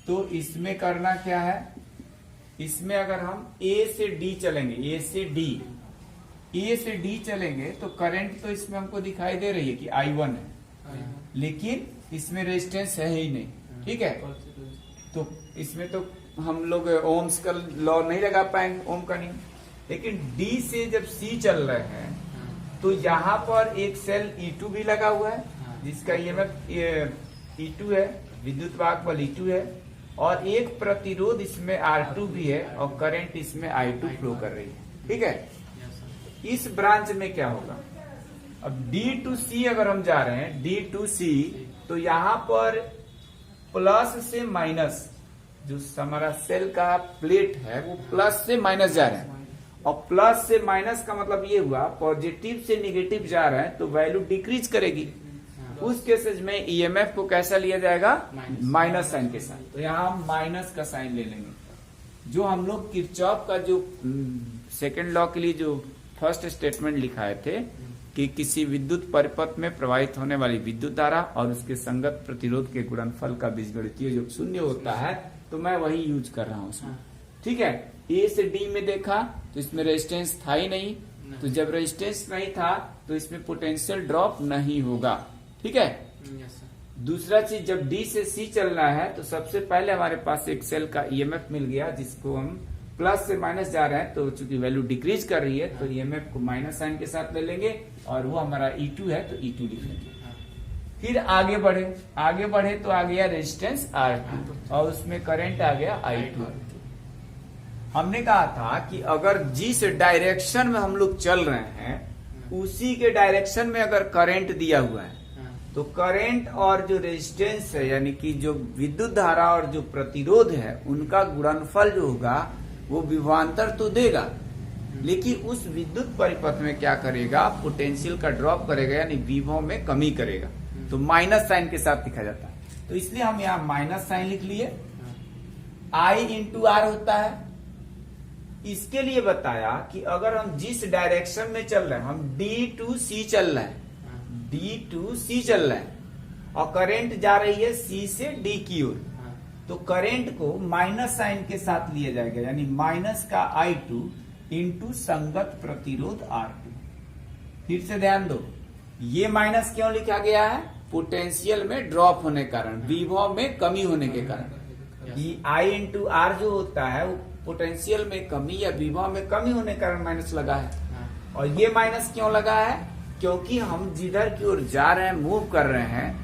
तो इसमें करना क्या है? इसमें अगर हम ए से डी चलेंगे, ए से डी चलेंगे तो करंट तो इसमें हमको दिखाई दे रही है कि I1 है, लेकिन इसमें रेजिस्टेंस है ही नहीं। ठीक है, तो इसमें तो हम लोग ओम्स का लॉ नहीं लगा पाएंगे, ओम का नहीं। लेकिन डी से जब सी चल रहे हैं तो यहाँ पर एक सेल E2 भी लगा हुआ है, जिसका ईएमएफ E2 है, विद्युत वाहक बल E2 है, और एक प्रतिरोध इसमें R2 भी है, और करंट इसमें I2 फ्लो कर रही है। ठीक है, इस ब्रांच में क्या होगा? अब D to C अगर हम जा रहे हैं, D to C, तो यहाँ पर प्लस से माइनस, जो हमारा सेल का प्लेट है वो प्लस से माइनस जा रहे हैं, और प्लस से माइनस का मतलब ये हुआ पॉजिटिव से निगेटिव जा रहे हैं तो वैल्यू डिक्रीज करेगी। उस केसेस में ईएमएफ को कैसा लिया जाएगा? माइनस साइन के साथ। तो यहाँ हम माइनस का साइन ले लेंगे। जो हम लोग किरचॉफ का जो सेकेंड लॉ के लिए जो फर्स्ट स्टेटमेंट लिखाए थे कि किसी विद्युत परिपथ में प्रवाहित होने वाली विद्युत धारा और उसके संगत प्रतिरोध के गुणनफल का बीजगणितीय योग शून्य होता है, तो मैं वही यूज कर रहा हूँ उसमें। ठीक है, ए से डी में देखा तो इसमें रेजिस्टेंस था ही नहीं, तो जब रेजिस्टेंस नहीं था तो इसमें पोटेंशियल ड्रॉप नहीं होगा। ठीक है, दूसरा चीज, जब डी से सी चलना है तो सबसे पहले हमारे पास एक सेल का ईएमएफ मिल गया, जिसको हम प्लस से माइनस जा रहे हैं, तो चूंकि वैल्यू डिक्रीज कर रही है तो ईएमएफ को माइनस साइन के साथ ले लेंगे, और वो हमारा E2 है तो E2 लिख लेंगे। फिर आगे बढ़े तो आ गया रेजिस्टेंस R2 और उसमें करंट आ गया I2। हमने कहा था कि अगर जिस डायरेक्शन में हम लोग चल रहे हैं उसी के डायरेक्शन में अगर करंट दिया हुआ है तो करंट और जो रेजिस्टेंस है यानी कि जो विद्युत धारा और जो प्रतिरोध है उनका गुणनफल जो होगा वो विभवांतर तो देगा, लेकिन उस विद्युत परिपथ में क्या करेगा? पोटेंशियल का ड्रॉप करेगा, यानी विभव में कमी करेगा। तो माइनस साइन के साथ लिखा जाता है, तो इसलिए हम यहाँ माइनस साइन लिख लिए। I इंटू R होता है। इसके लिए बताया कि अगर हम जिस डायरेक्शन में चल रहे हैं, हम D to C चल रहे हैं, D to C चल रहे हैं और करंट जा रही है C से D की ओर, तो करंट को माइनस साइन के साथ लिया जाएगा, यानी माइनस का I2 इंटू संगत प्रतिरोध R2। फिर से ध्यान दो, ये माइनस क्यों लिखा गया है? पोटेंशियल में ड्रॉप होने के कारण, विभव में कमी होने के कारण। I इंटू R जो होता है वो पोटेंशियल में कमी या विभव में कमी होने के कारण माइनस लगा है। हाँ। और ये माइनस क्यों लगा है? क्योंकि हम जिधर की ओर जा रहे हैं, मूव कर रहे हैं,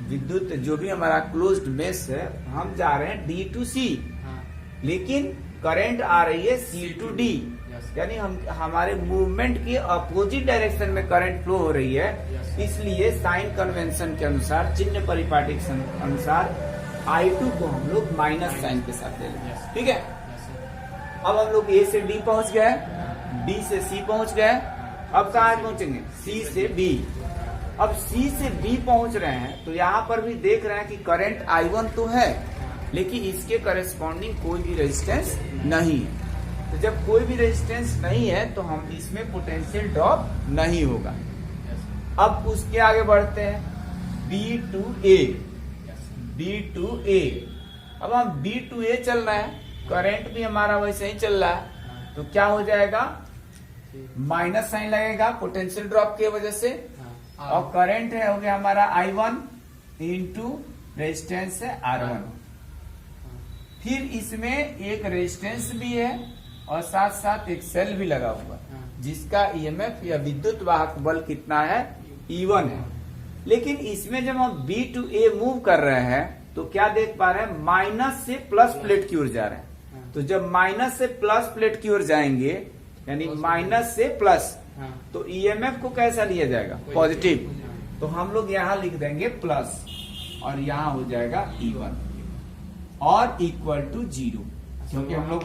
विद्युत जो भी हमारा क्लोज्ड मेश है, हम जा रहे हैं D to C, लेकिन करंट आ रही है C to D, यानी हम हमारे मूवमेंट के अपोजिट डायरेक्शन में करंट फ्लो हो रही है। इसलिए साइन कन्वेंशन के अनुसार, चिन्ह परिपाटी के अनुसार I2 को हम लोग माइनस साइन के साथ ले लेंगे। ठीक है, अब हम लोग A से D पहुंच गए, D से C पहुंच गए, अब कहाँ पहुंचेंगे? C से B। अब C से B पहुंच रहे हैं तो यहाँ पर भी देख रहे हैं कि करंट I1 तो है, लेकिन इसके करस्पॉन्डिंग कोई भी रेजिस्टेंस नहीं है। तो जब कोई भी रेजिस्टेंस नहीं है तो हम इसमें पोटेंशियल ड्रॉप नहीं होगा। अब उसके आगे बढ़ते हैं, B to A, B to A। अब हम B to A चल रहे हैं, करंट भी हमारा वैसे ही चल रहा है, तो क्या हो जाएगा? माइनस साइन लगेगा पोटेंशियल ड्रॉप की वजह से, और करंट है हो गया हमारा I1 इंटू रेजिस्टेंस है R1। फिर इसमें एक रेजिस्टेंस भी है और साथ साथ एक सेल भी लगा हुआ है, जिसका ईएमएफ या विद्युत वाहक बल कितना है? E1 है। लेकिन इसमें जब हम B to A मूव कर रहे हैं तो क्या देख पा रहे हैं? माइनस से प्लस प्लेट की ओर जा रहे हैं। तो जब माइनस से प्लस प्लेट की ओर जाएंगे, यानी माइनस से प्लस, तो ईएमएफ को कैसा लिया जाएगा? पॉजिटिव। तो हम लोग यहाँ लिख देंगे प्लस, और यहाँ हो जाएगा E1 और इक्वल टू 0, क्योंकि हम लोग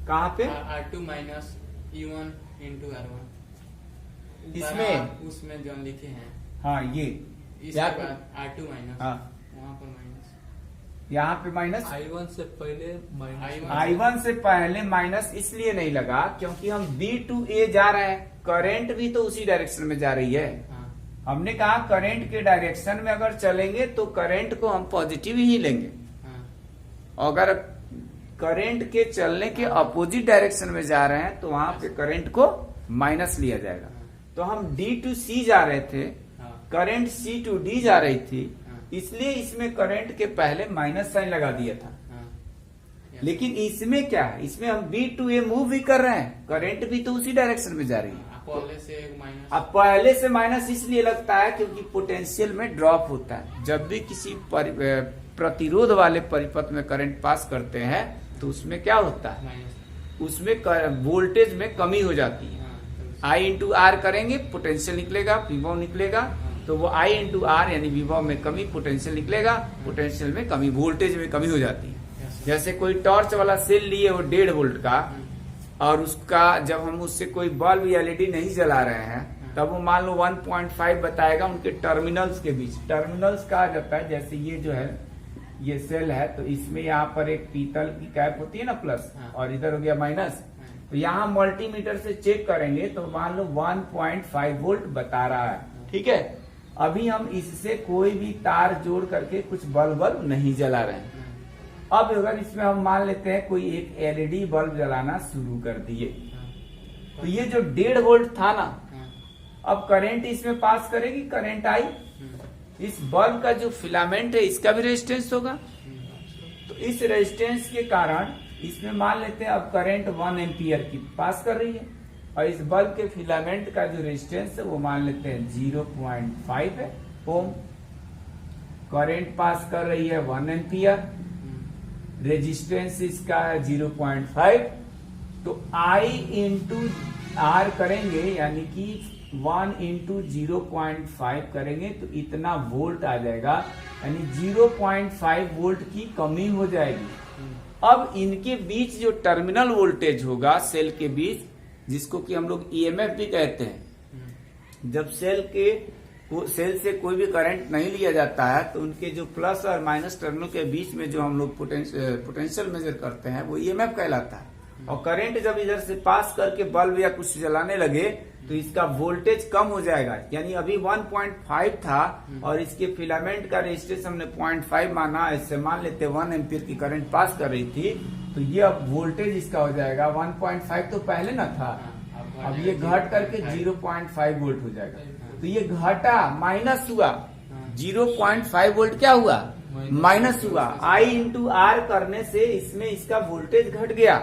कहाँ पे? R2 minus E1 into R1 इसमें, उसमें जो हम लिखे हैं। हाँ ये इसके बाद R2 माइनस, हाँ वहाँ पर माइनस, यहाँ पे माइनस। I1 से पहले माइनस, I1 से पहले माइनस इसलिए नहीं लगा क्योंकि हम B to A जा रहे हैं, करंट भी तो उसी डायरेक्शन में जा रही है। हमने कहा करंट के डायरेक्शन में अगर चलेंगे तो करंट को हम पॉजिटिव ही लेंगे, अगर करंट के चलने के अपोजिट डायरेक्शन में जा रहे हैं तो वहां पे करंट को माइनस लिया जाएगा। तो हम D to C जा रहे थे, करंट C to D जा रही थी, इसलिए इसमें करंट के पहले माइनस साइन लगा दिया था। लेकिन इसमें क्या है? इसमें हम B to A मूव भी कर रहे हैं, करंट भी तो उसी डायरेक्शन में जा रही है। पहले से माइनस, अब पहले से माइनस इसलिए लगता है क्योंकि पोटेंशियल में ड्रॉप होता है। जब भी किसी प्रतिरोध वाले परिपथ में करंट पास करते हैं तो उसमें क्या होता है? उसमें वोल्टेज में कमी हो जाती है। I इंटू आर करेंगे, पोटेंशियल निकलेगा, विभव निकलेगा, तो वो I इंटू आर यानी विभव में कमी, पोटेंशियल निकलेगा, पोटेंशियल में कमी, वोल्टेज में कमी हो जाती है। जैसे कोई टॉर्च वाला सेल लिए वो 1.5 वोल्ट का, और उसका जब हम उससे कोई बल्ब या एलईडी नहीं जला रहे हैं तब वो मान लो 1.5 बताएगा उनके टर्मिनल्स के बीच। टर्मिनल्स कहा जाता है, जैसे ये जो है ये सेल है, तो इसमें यहाँ पर एक पीतल की कैप होती है ना प्लस, और इधर हो गया माइनस। तो यहाँ मल्टीमीटर से चेक करेंगे तो मान लो 1.5 वोल्ट बता रहा है। ठीक है, अभी हम इससे कोई भी तार जोड़ करके कुछ बल्ब नहीं जला रहे हैं। अब अगर इसमें हम मान लेते हैं कोई एक एलईडी बल्ब जलाना शुरू कर दिए, तो ये जो 1.5 वोल्ट था ना, अब करंट इसमें पास करेगी, करंट आई, इस बल्ब का जो फिलामेंट है इसका भी रेजिस्टेंस होगा, तो इस रेजिस्टेंस के कारण इसमें मान लेते हैं अब करंट 1 एम्पियर की पास कर रही है, और इस बल्ब के फिलामेंट का जो रेजिस्टेंस है वो मान लेते हैं 0.5 है ओम। करंट पास कर रही है 1 एम्पियर, रेजिस्टेंस इसका है 0.5, तो I इंटू आर करेंगे, यानी कि 1 इंटू 0.5 करेंगे तो इतना वोल्ट आ जाएगा, यानी 0.5 वोल्ट की कमी हो जाएगी। अब इनके बीच जो टर्मिनल वोल्टेज होगा सेल के बीच, जिसको कि हम लोग ईएमएफ भी कहते हैं, जब सेल से कोई भी करंट नहीं लिया जाता है तो उनके जो प्लस और माइनस टर्मिनल के बीच में जो हम लोग पोटेंशियल मेजर करते हैं वो ईएमएफ कहलाता है। और करंट जब इधर से पास करके बल्ब या कुछ जलाने लगे तो इसका वोल्टेज कम हो जाएगा, यानी अभी 1.5 था और इसके फिलामेंट का रेजिस्टेंस हमने 0.5 माना, इससे मान लेते 1 एम्पियर की करंट पास कर रही थी, तो ये अब वोल्टेज इसका हो जाएगा 1.5 तो पहले ना था, अब ये घट करके 0.5 वोल्ट हो जाएगा। तो ये घटा, माइनस हुआ, 0.5 वोल्ट क्या हुआ? माइनस हुआ। I इंटू आर करने से इसमें इसका वोल्टेज घट गया,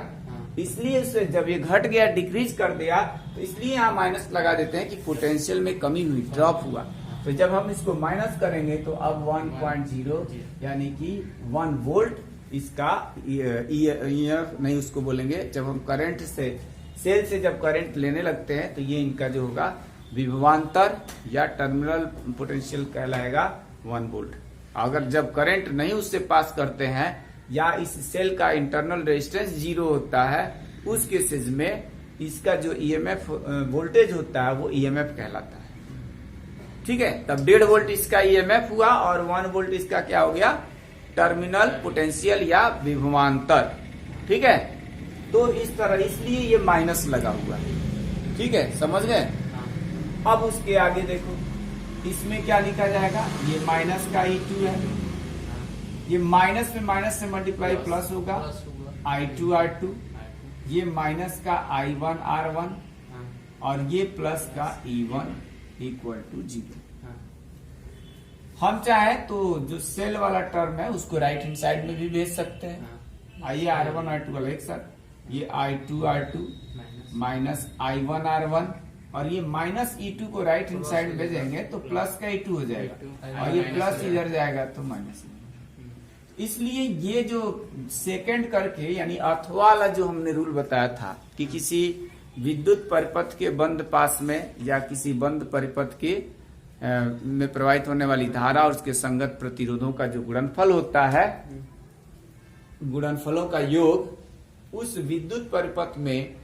इसलिए उससे जब ये घट गया, डिक्रीज कर दिया, तो इसलिए यहाँ माइनस लगा देते हैं कि पोटेंशियल में कमी हुई, ड्रॉप हुआ। तो जब हम इसको माइनस करेंगे तो अब 1.0 यानी कि 1 वोल्ट इसका नहीं उसको बोलेंगे, जब हम करंट से सेल से जब करंट लेने लगते हैं तो ये इनका जो होगा विभवांतर या टर्मिनल पोटेंशियल कहलाएगा 1 वोल्ट। अगर जब करंट नहीं उससे पास करते हैं या इस सेल का इंटरनल रेजिस्टेंस 0 होता है, उस केसेस में इसका जो ईएमएफ वोल्टेज होता है वो ईएमएफ कहलाता है। ठीक है, तब 1.5 वोल्ट इसका ईएमएफ हुआ और 1 वोल्ट इसका क्या हो गया, टर्मिनल पोटेंशियल या विभवांतर। ठीक है, तो इस तरह इसलिए ये माइनस लगा हुआ है। ठीक है, समझ गए। अब उसके आगे देखो, इसमें क्या लिखा जाएगा, ये माइनस का E2 है, ये माइनस में माइनस से मल्टीप्लाई प्लस होगा I2 R2, ये माइनस का I1 R1 और ये प्लस का E1 इक्वल टू 0। हम चाहे तो जो सेल वाला टर्म है उसको राइट हैंड साइड में भी भेज सकते हैं। आइए R1 R2 का एक साथ, ये I2 R2 minus I1 R1 और ये माइनस E2 को राइट हैंड साइड भेजेंगे तो प्लस का E2 हो जाएगा और ये प्लस इधर जाएगा तो माइनस। इसलिए ये जो सेकंड करके यानी अथवा वाला जो हमने रूल बताया था कि किसी विद्युत परिपथ के बंद पास में या किसी बंद परिपथ के में प्रवाहित होने वाली धारा और उसके संगत प्रतिरोधों का जो गुणनफल होता है, गुणनफलों का योग उस विद्युत परिपथ में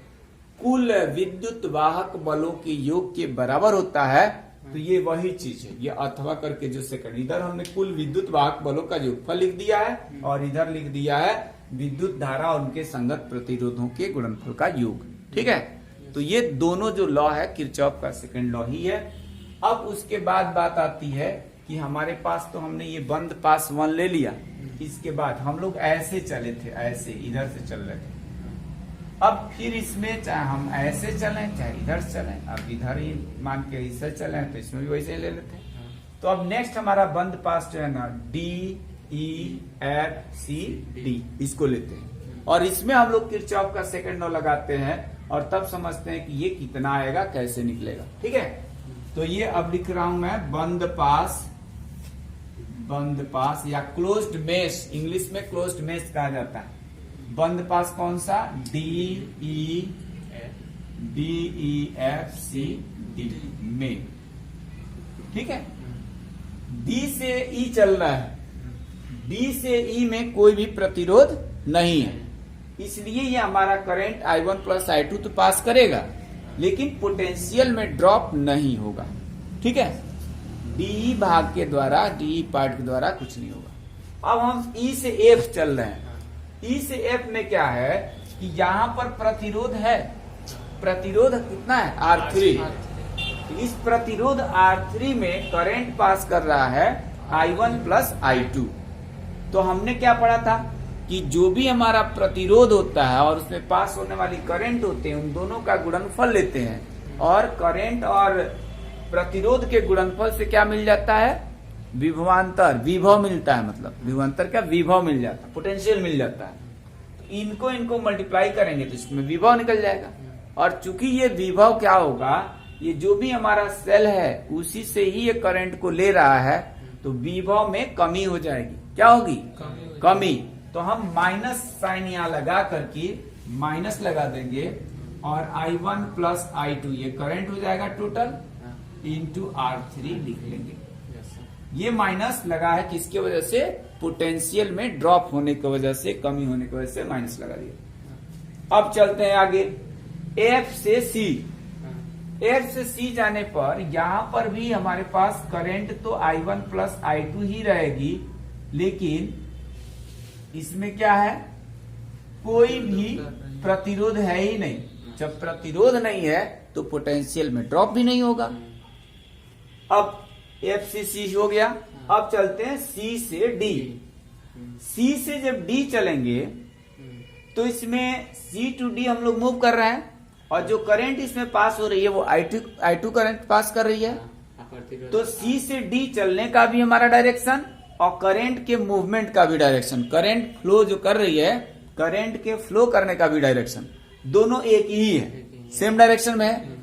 कुल विद्युत वाहक बलों के योग के बराबर होता है। तो ये वही चीज है, ये अथवा करके जो सेकंड, इधर हमने कुल विद्युत वाहक बलों का योगफल लिख दिया है और इधर लिख दिया है विद्युत धारा और उनके संगत प्रतिरोधों के गुणनफल का योग। ठीक है, तो ये दोनों जो लॉ है किरचॉफ का सेकंड लॉ ही है। अब उसके बाद बात आती है कि हमारे पास तो हमने ये बंद पास 1 ले लिया, इसके बाद हम लोग ऐसे चले थे, ऐसे इधर से चल रहे थे। अब फिर इसमें चाहे हम ऐसे चलें चाहे इधर चलें, अब इधर ही मान के इसे चलें तो इसमें भी वैसे ही ले लेते हैं। तो अब नेक्स्ट हमारा बंद पास जो है ना DEFCD, इसको लेते हैं और इसमें हम लोग किरचॉफ का सेकंड लॉ लगाते हैं और तब समझते हैं कि ये कितना आएगा, कैसे निकलेगा। ठीक है, तो ये अब लिख रहा हूं मैं बंद पास या क्लोज्ड मेश, इंग्लिश में क्लोज्ड मेश कहा जाता है। बंद पास कौन सा, DEFCD में। ठीक है, D से E चल रहा है, D से E में कोई भी प्रतिरोध नहीं है, इसलिए ये हमारा करंट I1 प्लस I2 तो पास करेगा लेकिन पोटेंशियल में ड्रॉप नहीं होगा। ठीक है, DE भाग के द्वारा, DE पार्ट के द्वारा कुछ नहीं होगा। अब हम E से F चल रहे हैं। E से F में क्या है कि यहाँ पर प्रतिरोध है, प्रतिरोध कितना है, R3। इस प्रतिरोध R3 में करंट पास कर रहा है I1 प्लस I2। तो हमने क्या पढ़ा था कि जो भी हमारा प्रतिरोध होता है और उसमें पास होने वाली करंट होते हैं, उन दोनों का गुणनफल लेते हैं और करंट और प्रतिरोध के गुणनफल से क्या मिल जाता है, विभवांतर, विभव मिलता है। मतलब विभवांतर क्या, विभव मिल जाता है, पोटेंशियल मिल जाता है। तो इनको मल्टीप्लाई करेंगे तो इसमें विभव निकल जाएगा। और चूंकि ये विभव क्या होगा, ये जो भी हमारा सेल है उसी से ही ये करंट को ले रहा है, तो विभव में कमी हो जाएगी। क्या होगी, कमी। तो हम माइनस साइन यहाँ लगा करके माइनस लगा देंगे और I1 प्लस I2 ये करंट हो जाएगा टोटल इंटू R3 लिख लेंगे। ये माइनस लगा है किसके वजह से, पोटेंशियल में ड्रॉप होने की वजह से, कमी होने की वजह से माइनस लगा दिया। अब चलते हैं आगे, F से C। F से C जाने पर यहां पर भी हमारे पास करंट तो I1 प्लस I2 ही रहेगी, लेकिन इसमें क्या है, कोई भी प्रतिरोध है ही नहीं। जब प्रतिरोध नहीं है तो पोटेंशियल में ड्रॉप भी नहीं होगा। अब F से C हो गया। अब चलते हैं C से D। C से जब D चलेंगे तो इसमें C to D हम लोग मूव कर रहे हैं और जो करंट इसमें पास हो रही है वो I2 करंट पास कर रही है। तो C से D चलने का भी हमारा डायरेक्शन और करंट के मूवमेंट का भी डायरेक्शन, करंट फ्लो जो कर रही है, करंट के फ्लो करने का भी डायरेक्शन, दोनों एक ही है, सेम डायरेक्शन में है।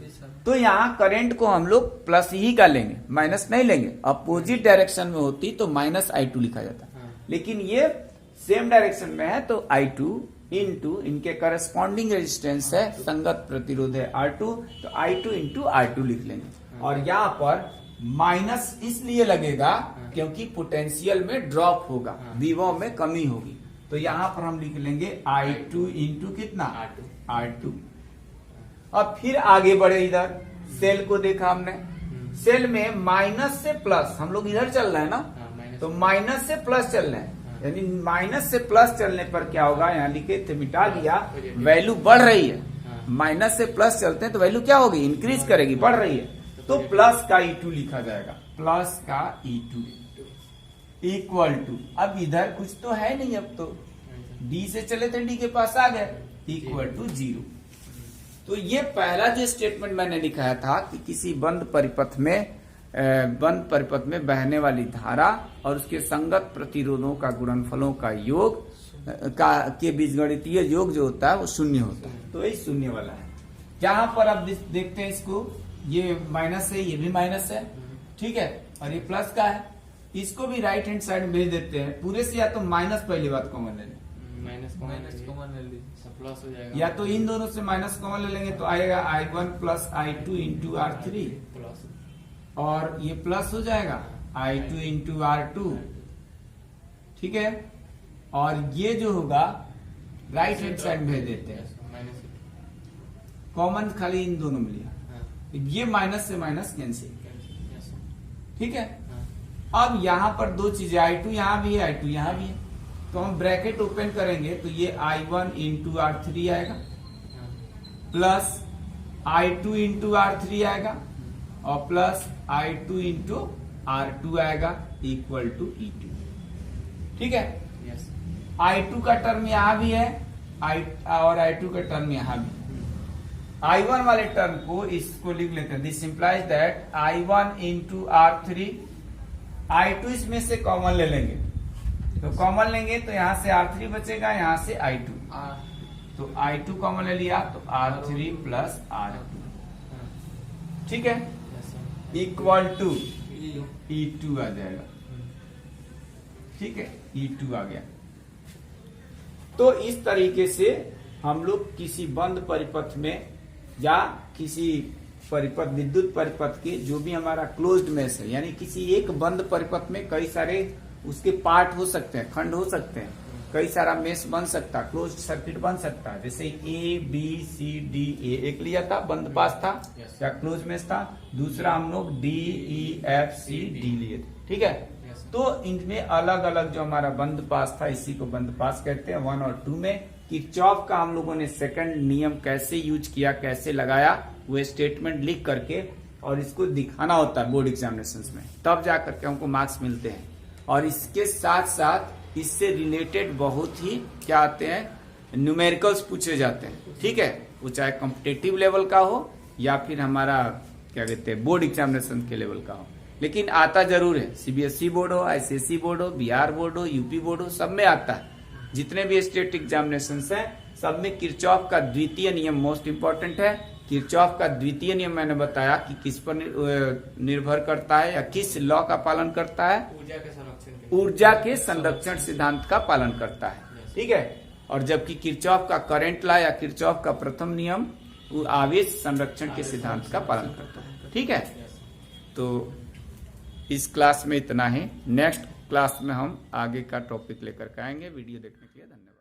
तो यहाँ करंट को हम लोग प्लस ही का लेंगे, माइनस नहीं लेंगे। अपोजिट डायरेक्शन में होती तो माइनस I2 लिखा जाता, लेकिन ये सेम डायरेक्शन में है तो I2 इंटू इनके करस्पॉन्डिंग रेजिस्टेंस है, संगत प्रतिरोध है R2, तो I2 इंटू R2 लिख लेंगे। और यहाँ पर माइनस इसलिए लगेगा क्योंकि पोटेंशियल में ड्रॉप होगा, विभव में कमी होगी, तो यहाँ पर हम लिख लेंगे I2 इंटू कितना R2। अब फिर आगे बढ़े, इधर सेल को देखा हमने, सेल में माइनस से प्लस, हम लोग इधर चल रहे हैं ना, तो माइनस से प्लस चल रहे हैं, यानी माइनस से प्लस चलने पर क्या होगा, यहाँ लिखे थे मिटा दिया, वैल्यू बढ़ रही है। माइनस से प्लस चलते हैं तो वैल्यू क्या होगी, इंक्रीज करेगी, बढ़ रही है, तो प्लस का E2 लिखा जाएगा, प्लस का E2 इक्वल टू, अब इधर कुछ तो है नहीं, अब तो D से चले थे, D के पास आ गए, इक्वल टू 0। तो ये पहला जो स्टेटमेंट मैंने लिखाया था कि किसी बंद परिपथ में बहने वाली धारा और उसके संगत प्रतिरोधों का गुणनफलों का योग के बीजगणितीय योग जो होता है वो शून्य होता है, तो ये शून्य वाला है। जहां पर अब देखते हैं इसको, ये माइनस है, ये भी माइनस है, ठीक है, और ये प्लस का है, इसको भी राइट हैंड साइड भेज देते हैं पूरे से, या तो माइनस पहली बात कॉमन ले लें, माइनस कॉमन ले लीजिए, प्लस हो जाएगा, या तो इन दोनों से माइनस कॉमन ले लेंगे तो आएगा I1 plus I2 into R3, और ये प्लस हो जाएगा I2 इंटू R2, ठीक है, और ये जो होगा राइट हैंड साइड भेज देते हैं, कॉमन खाली इन दोनों में लिया, ये माइनस से माइनस कैंसिल, ठीक है। अब यहाँ पर दो चीजें, I2 यहाँ भी है, I2 यहाँ भी है, तो हम ब्रैकेट ओपन करेंगे तो ये I1 इंटू R3 आएगा, प्लस I2 इंटू R3 आएगा, और प्लस I2 इंटू R2 आएगा, इक्वल टू E2, ठीक है। I2 का टर्म यहाँ भी है, और I2 का टर्म यहाँ भी, I1 वाले टर्म को इसको लिख लेते हैं, this implies that I1 into R3, I2 इसमें से कॉमन ले लेंगे, तो कॉमन लेंगे तो यहाँ से R3 बचेगा, यहाँ से I2, तो I2 कॉमन ले लिया तो R3 प्लस R2, ठीक है, इक्वल टू E2 आ जाएगा, ठीक है, E2 आ गया। तो इस तरीके से हम लोग किसी बंद परिपथ में या किसी परिपथ, विद्युत परिपथ के जो भी हमारा क्लोज्ड मेश है, यानी किसी एक बंद परिपथ में कई सारे उसके पार्ट हो सकते हैं, खंड हो सकते हैं, कई सारा मेश बन सकता है, क्लोज्ड सर्किट बन सकता है, जैसे ABCD, एक लिया था, बंद पास था या क्लोज मेश था, दूसरा हम लोग DEFCD लिए थे, ठीक है। तो इनमें अलग अलग जो हमारा बंद पास था, इसी को बंद पास कहते हैं। 1 और 2 में किरचॉफ का हम लोगों ने सेकंड नियम कैसे यूज किया, कैसे लगाया, वो स्टेटमेंट लिख करके और इसको दिखाना होता है बोर्ड एग्जामिनेशंस में, तब जा करके हमको मार्क्स मिलते हैं। और इसके साथ साथ इससे रिलेटेड बहुत ही क्या आते हैं, न्यूमेरिकल्स पूछे जाते हैं, ठीक है, वो चाहे कॉम्पिटिटिव लेवल का हो या फिर हमारा क्या कहते हैं बोर्ड एग्जामिनेशन के लेवल का हो, लेकिन आता जरूर है। CBSE बोर्ड हो, ICSE बोर्ड हो, बिहार बोर्ड हो, यूपी बोर्ड हो, सब में आता है। जितने भी स्टेट एग्जामिनेशंस हैं सब में किरचॉफ का द्वितीय नियम मोस्ट इंपॉर्टेंट है। किरचॉफ का द्वितीय नियम मैंने बताया कि किस पर निर्भर करता है या किस लॉ का पालन करता है, ऊर्जा के संरक्षण सिद्धांत का पालन करता है, ठीक है। और जबकि किरचॉफ का करंट लॉ या किरचॉफ का प्रथम नियम वो आवेश संरक्षण के सिद्धांत का पालन करता है, ठीक है। तो इस क्लास में इतना ही, नेक्स्ट क्लास में हम आगे का टॉपिक लेकर के आएंगे। वीडियो देखने के लिए धन्यवाद।